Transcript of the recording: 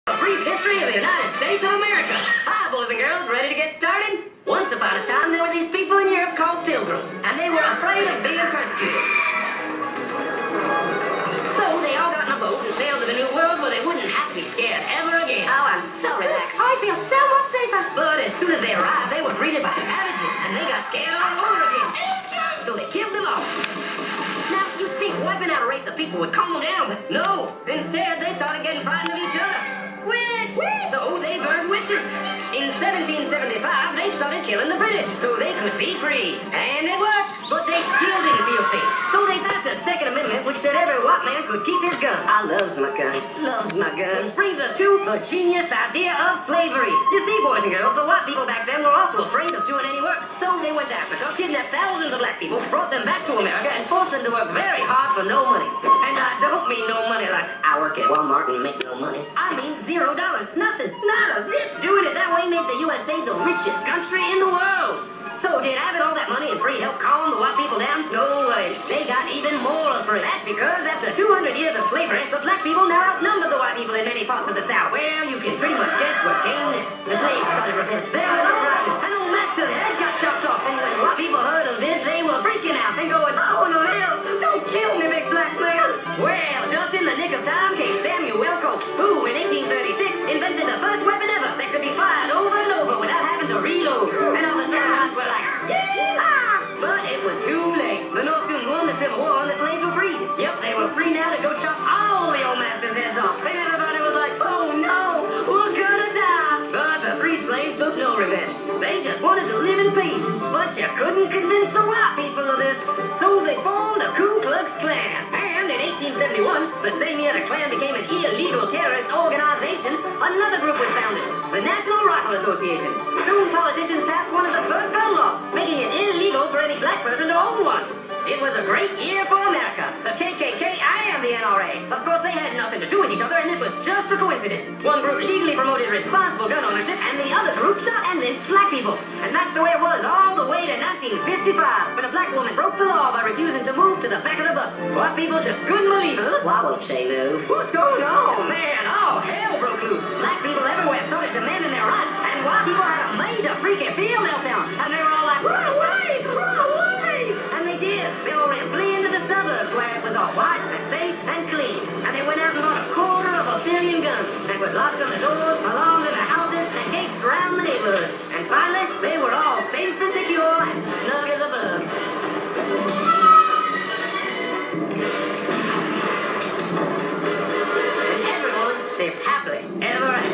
A brief history of the United States of America. Hi, boys and girls, ready to get started? Once upon a time, there were these people in Europe called pilgrims, and they were afraid of being persecuted. So they all got in a boat and sailed to the New World where they wouldn't have to be scared ever again. Oh, I'm so relaxed. I feel so much safer. But as soon as they arrived, they were greeted by savages, and they got scared all over again. So they killed them all. Now, you'd think wiping out a race of people would calm them down, but no. Instead, they started getting frightened of each other. Witch! So they burned witches. In 1775, they started killing the British so they could be free. And it worked, but they still didn't feel safe. So they passed a Second Amendment which said every white man could keep his gun. I loves my gun. Loves my gun. Which brings us to the genius idea of slavery. You see, boys and girls, the white people back then were also afraid of doing any work. So they went to Africa, kidnapped thousands of black people, brought them back to America, and forced them to work very hard for no money. And I don't mean no money like I work at Walmart and make no money. I mean $0. Nothing. Not a zip. Doing it that way made the USA the richest country in the world. So did having all that money and free help calm the white people down? No way. They got even more afraid. That's because after 200 years of slavery, the black people now outnumber the white people in many parts of the South. Well, you can pretty much guess what came next. The slaves started rebelling. There were uprisings. An old master, their heads got chopped off. And when white people heard of this, they were freaking out and going, oh no hell, don't kill me, big black man. Well, just in the nick of time came Samuel Colt, who in 1836 invented the first weapon ever that could be fired over and over without having to reload. And all the Southerners were like, yeah! But it was too late. The North soon won the Civil War and the slaves were freed. Yep, they were free now to go chop all the old masters' heads off. And everybody was like, oh no, we're gonna die. But the freed slaves took no revenge. They just wanted to live in peace. But you couldn't convince the white people of this. So they formed the Ku Klux Klan. And in 1871, the same year the Klan became an illegal terrorist organization, another group was founded, the National Rifle Association. Soon politicians passed one of the first gun laws, making it illegal for any black person to own one. It was a great year for America, the KKK and the NRA. Of course, they had nothing to do with each other, and this was just a coincidence. One group legally promoted responsible gun ownership, and the other group shot and lynched black people. And that's the way it was all the way to 1955, when a black woman broke the law by refusing to move to the back of the bus. White people just couldn't believe it. Why won't she move? What's going on? Man, all hell broke loose. Black people everywhere started demanding their rights, and white people had a major freaky field meltdown, and they were all like, run away! Run away! And they did. They all ran fleeing to the suburbs where it was all white and safe and clean. And they went out and bought 250,000 guns, and put locks on the doors, alarms in the houses, and gates around the neighborhoods. And finally, they were all safe and secure and snug as a bug. And everyone lived happily ever after.